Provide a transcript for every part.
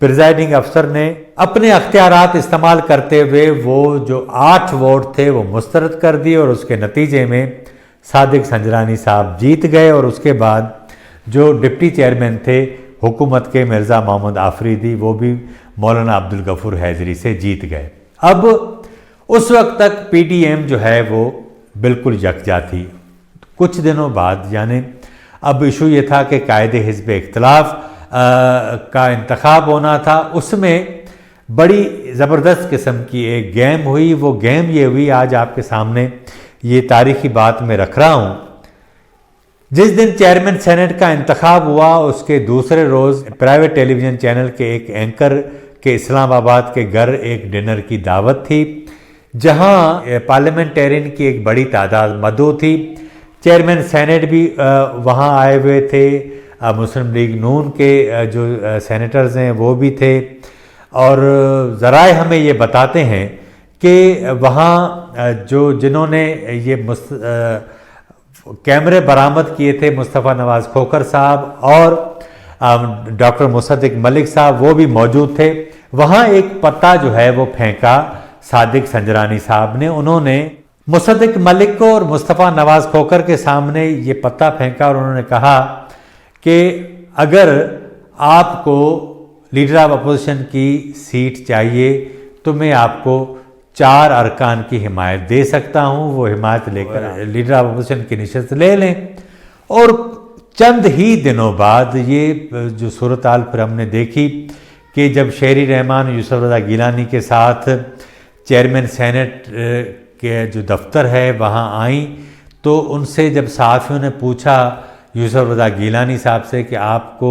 Presiding افسر نے اپنے اختیارات استعمال کرتے ہوئے وہ جو 8 ووٹ تھے وہ مسترد کر دیے اور اس کے نتیجے میں صادق سنجرانی صاحب جیت گئے، اور اس کے بعد جو ڈپٹی چیئرمین تھے حکومت کے مرزا محمد آفریدی، وہ بھی مولانا عبدالغفور حیدری سے جیت گئے۔ اب اس وقت تک پی ڈی ایم جو ہے وہ بالکل یکجا تھی۔ کچھ دنوں بعد یعنی اب ایشو یہ تھا کہ قائد حزب اختلاف کا انتخاب ہونا تھا، اس میں بڑی زبردست قسم کی ایک گیم ہوئی۔ وہ گیم یہ ہوئی، آج آپ کے سامنے یہ تاریخی بات میں رکھ رہا ہوں۔ جس دن چیئرمین سینٹ کا انتخاب ہوا، اس کے دوسرے روز پرائیویٹ ٹیلی ویژن چینل کے ایک اینکر کے اسلام آباد کے گھر ایک ڈنر کی دعوت تھی، جہاں پارلیمنٹیرین کی ایک بڑی تعداد مدعو تھی۔ چیئرمین سینٹ بھی وہاں آئے ہوئے تھے، مسلم لیگ نون کے جو سینیٹرز ہیں وہ بھی تھے، اور ذرائع ہمیں یہ بتاتے ہیں کہ وہاں جنہوں نے یہ کیمرے برآمد کیے تھے، مصطفیٰ نواز کھوکھر صاحب اور ڈاکٹر مصدق ملک صاحب، وہ بھی موجود تھے۔ وہاں ایک پتا جو ہے وہ پھینکا صادق سنجرانی صاحب نے۔ انہوں نے مصدق ملک کو اور مصطفیٰ نواز کھوکھر کے سامنے یہ پتا پھینکا اور انہوں نے کہا کہ اگر آپ کو لیڈر آف اپوزیشن کی سیٹ چاہیے تو میں آپ کو 4 ارکان کی حمایت دے سکتا ہوں، وہ حمایت لے کر لیڈر آف اپوزیشن کی نشست لے لیں۔ اور چند ہی دنوں بعد یہ جو صورتحال پھر ہم نے دیکھی کہ جب شہری رحمان یوسف رضا گیلانی کے ساتھ چیئرمین سینٹ کے جو دفتر ہے وہاں آئیں، تو ان سے جب صحافیوں نے پوچھا یوسف رضا گیلانی صاحب سے کہ آپ کو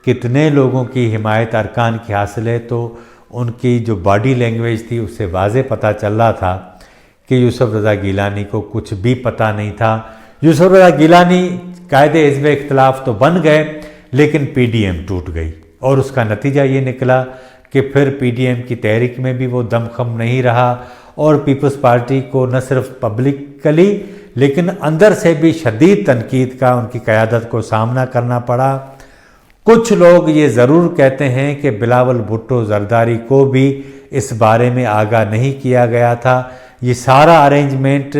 کتنے لوگوں کی حمایت ارکان کی حاصل ہے، تو ان کی جو باڈی لینگویج تھی اس سے واضح پتہ چل رہا تھا کہ یوسف رضا گیلانی کو کچھ بھی پتہ نہیں تھا۔ یوسف رضا گیلانی قائد حزب اختلاف تو بن گئے، لیکن پی ڈی ایم ٹوٹ گئی، اور اس کا نتیجہ یہ نکلا کہ پھر پی ڈی ایم کی تحریک میں بھی وہ دم خم نہیں رہا، اور پیپلز پارٹی کو نہ صرف پبلکلی لیکن اندر سے بھی شدید تنقید کا ان کی قیادت کو سامنا کرنا پڑا۔ کچھ لوگ یہ ضرور کہتے ہیں کہ بلاول بھٹو زرداری کو بھی اس بارے میں آگاہ نہیں کیا گیا تھا۔ یہ سارا ارینجمنٹ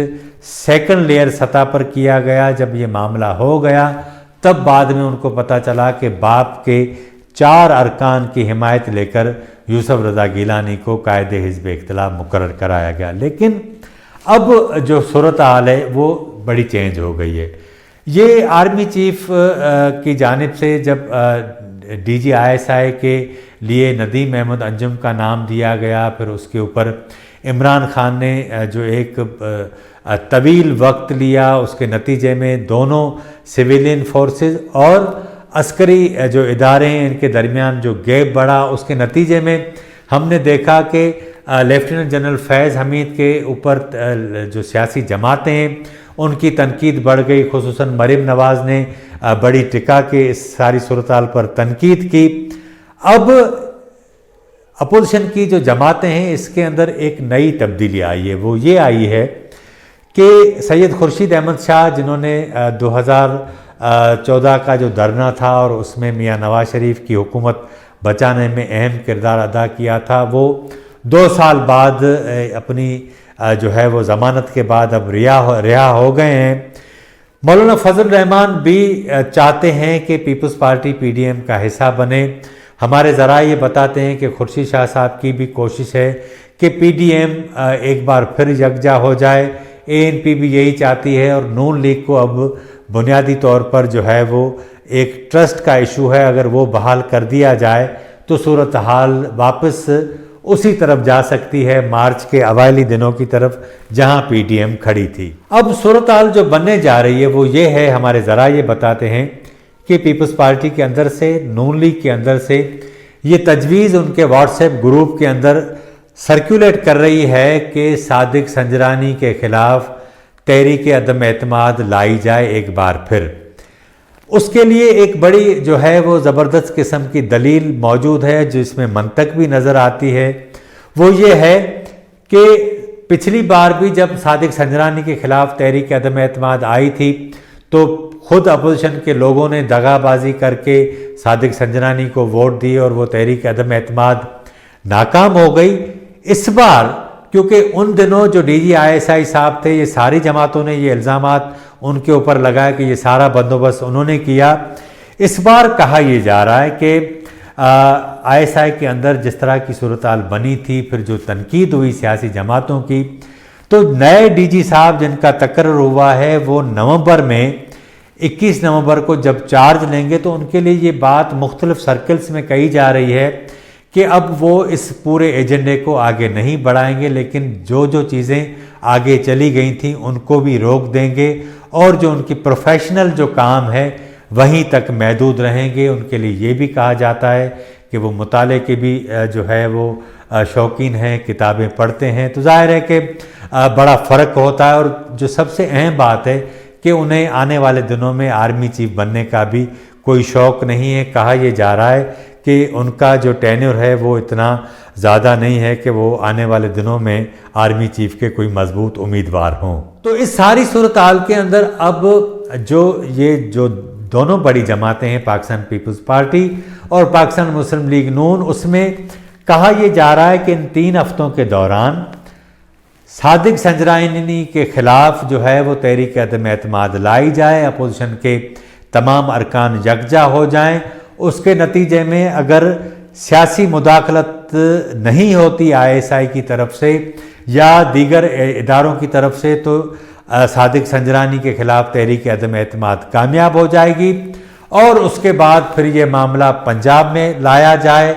سیکنڈ لیئر سطح پر کیا گیا۔ جب یہ معاملہ ہو گیا تب بعد میں ان کو پتہ چلا کہ باپ کے 4 ارکان کی حمایت لے کر یوسف رضا گیلانی کو قائد حزب اختلاف مقرر کرایا گیا۔ لیکن اب جو صورتحال ہے وہ بڑی چینج ہو گئی ہے۔ یہ آرمی چیف کی جانب سے جب D G I S I کے لیے ندیم احمد انجم کا نام دیا گیا، پھر اس کے اوپر عمران خان نے جو ایک طویل وقت لیا، اس کے نتیجے میں دونوں سویلین فورسز اور عسکری جو ادارے ہیں ان کے درمیان جو گیپ بڑھا، اس کے نتیجے میں ہم نے دیکھا کہ لیفٹیننٹ جنرل فیض حمید کے اوپر جو سیاسی جماعتیں ہیں ان کی تنقید بڑھ گئی، خصوصاً مریم نواز نے بڑی ٹکا کے اس ساری صورتحال پر تنقید کی۔ اب اپوزیشن کی جو جماعتیں ہیں اس کے اندر ایک نئی تبدیلی آئی ہے، وہ یہ آئی ہے کہ سید خورشید احمد شاہ جنہوں نے 2014 کا جو دھرنا تھا اور اس میں میاں نواز شریف کی حکومت بچانے میں اہم کردار ادا کیا تھا، وہ 2 سال بعد اپنی جو ہے وہ ضمانت کے بعد اب رہا ہو گئے ہیں۔ مولانا فضل الرحمان بھی چاہتے ہیں کہ Peoples Party P D M کا حصہ بنے۔ ہمارے ذرائع یہ بتاتے ہیں کہ خورشید شاہ صاحب کی بھی کوشش ہے کہ پی ڈی ایم ایک بار پھر یکجا ہو جائے، اے این پی بھی یہی چاہتی ہے، اور نون لیگ کو اب بنیادی طور پر جو ہے وہ ایک ٹرسٹ کا ایشو ہے، اگر وہ بحال کر دیا جائے تو صورتحال واپس اسی طرف جا سکتی ہے، مارچ کے اوائلی دنوں کی طرف جہاں پی ڈی ایم کھڑی تھی۔ اب صورتحال جو بننے جا رہی ہے وہ یہ ہے، ہمارے ذرائع یہ بتاتے ہیں کہ پیپلز پارٹی کے اندر سے، نون لیگ کے اندر سے یہ تجویز ان کے واٹس ایپ گروپ کے اندر سرکولیٹ کر رہی ہے کہ صادق سنجرانی کے خلاف تحریک عدم اعتماد لائی جائے ایک بار پھر۔ اس کے لیے ایک بڑی جو ہے وہ زبردست قسم کی دلیل موجود ہے جس میں منطق بھی نظر آتی ہے، وہ یہ ہے کہ پچھلی بار بھی جب صادق سنجرانی کے خلاف تحریک عدم اعتماد آئی تھی تو خود اپوزیشن کے لوگوں نے دغا بازی کر کے صادق سنجرانی کو ووٹ دی اور وہ تحریک عدم اعتماد ناکام ہو گئی۔ اس بار کیونکہ ان دنوں جو D G I S I صاحب تھے، یہ ساری جماعتوں نے یہ الزامات ان کے اوپر لگایا کہ یہ سارا بندوبست انہوں نے کیا۔ اس بار کہا یہ جا رہا ہے کہ آئی ایس آئی کے اندر جس طرح کی صورتحال بنی تھی، پھر جو تنقید ہوئی سیاسی جماعتوں کی، تو نئے ڈی جی صاحب جن کا تقرر ہوا ہے وہ نومبر میں 21 نومبر کو جب چارج لیں گے، تو ان کے لیے یہ بات مختلف سرکلز میں کہی جا رہی ہے کہ اب وہ اس پورے ایجنڈے کو آگے نہیں بڑھائیں گے، لیکن جو چیزیں آگے چلی گئی تھیں ان کو بھی روک دیں گے، اور جو ان کی پروفیشنل جو کام ہے وہیں تک محدود رہیں گے۔ ان کے لیے یہ بھی کہا جاتا ہے کہ وہ مطالعے کے بھی جو ہے وہ شوقین ہیں، کتابیں پڑھتے ہیں، تو ظاہر ہے کہ بڑا فرق ہوتا ہے۔ اور جو سب سے اہم بات ہے کہ انہیں آنے والے دنوں میں آرمی چیف بننے کا بھی کوئی شوق نہیں ہے۔ کہا یہ جا رہا ہے کہ ان کا جو ٹینیور ہے وہ اتنا زیادہ نہیں ہے کہ وہ آنے والے دنوں میں آرمی چیف کے کوئی مضبوط امیدوار ہوں۔ تو اس ساری صورتحال کے اندر اب جو دونوں بڑی جماعتیں ہیں، پاکستان پیپلز پارٹی اور پاکستان مسلم لیگ نون، اس میں کہا یہ جا رہا ہے کہ ان 3 ہفتوں کے دوران صادق سنجرانی کے خلاف جو ہے وہ تحریک عدم اعتماد لائی جائے، اپوزیشن کے تمام ارکان یکجا ہو جائیں۔ اس کے نتیجے میں اگر سیاسی مداخلت نہیں ہوتی آئی ایس آئی کی طرف سے یا دیگر اداروں کی طرف سے، تو صادق سنجرانی کے خلاف تحریک عدم اعتماد کامیاب ہو جائے گی، اور اس کے بعد پھر یہ معاملہ پنجاب میں لایا جائے،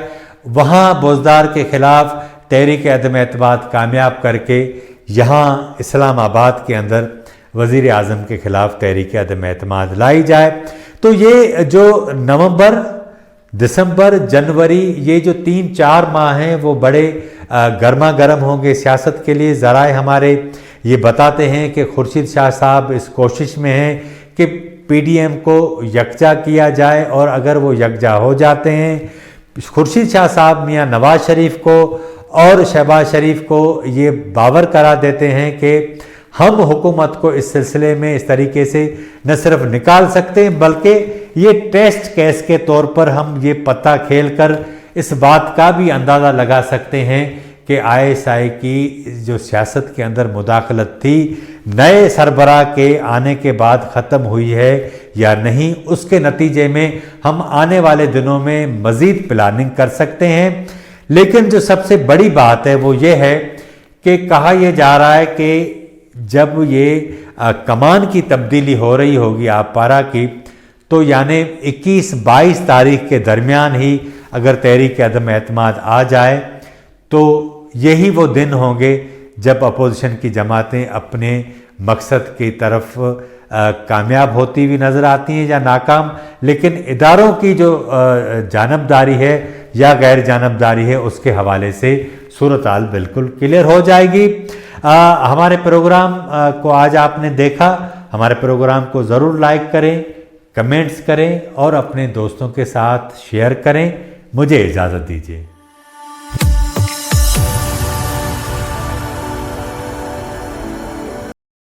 وہاں بوزدار کے خلاف تحریک عدم اعتماد کامیاب کر کے یہاں اسلام آباد کے اندر وزیر اعظم کے خلاف تحریک عدم اعتماد لائی جائے۔ تو یہ جو نومبر، دسمبر، جنوری، یہ جو 3-4 ماہ ہیں وہ بڑے گرما گرم ہوں گے سیاست کے لیے۔ ذرائع ہمارے یہ بتاتے ہیں کہ خورشید شاہ صاحب اس کوشش میں ہیں کہ پی ڈی ایم کو یکجا کیا جائے، اور اگر وہ یکجا ہو جاتے ہیں، خورشید شاہ صاحب میاں نواز شریف کو اور شہباز شریف کو یہ باور کرا دیتے ہیں کہ ہم حکومت کو اس سلسلے میں اس طریقے سے نہ صرف نکال سکتے ہیں، بلکہ یہ ٹیسٹ کیس کے طور پر ہم یہ پتہ کھیل کر اس بات کا بھی اندازہ لگا سکتے ہیں کہ آئی ایس آئی کی جو سیاست کے اندر مداخلت تھی نئے سربراہ کے آنے کے بعد ختم ہوئی ہے یا نہیں۔ اس کے نتیجے میں ہم آنے والے دنوں میں مزید پلاننگ کر سکتے ہیں۔ لیکن جو سب سے بڑی بات ہے وہ یہ ہے کہ کہا یہ جا رہا ہے کہ جب یہ کمان کی تبدیلی ہو رہی ہوگی آپ پارا کی، تو یعنی 21-22 تاریخ کے درمیان ہی اگر تحریک عدم اعتماد آ جائے تو یہی وہ دن ہوں گے جب اپوزیشن کی جماعتیں اپنے مقصد کی طرف کامیاب ہوتی ہوئی نظر آتی ہیں یا ناکام، لیکن اداروں کی جو جانبداری ہے یا غیر جانبداری ہے اس کے حوالے سے صورتحال بالکل کلیئر ہو جائے گی۔ ہمارے پروگرام کو آج آپ نے دیکھا، ہمارے پروگرام کو ضرور لائک کریں، کمنٹس کریں اور اپنے دوستوں کے ساتھ شیئر کریں۔ مجھے اجازت دیجیے۔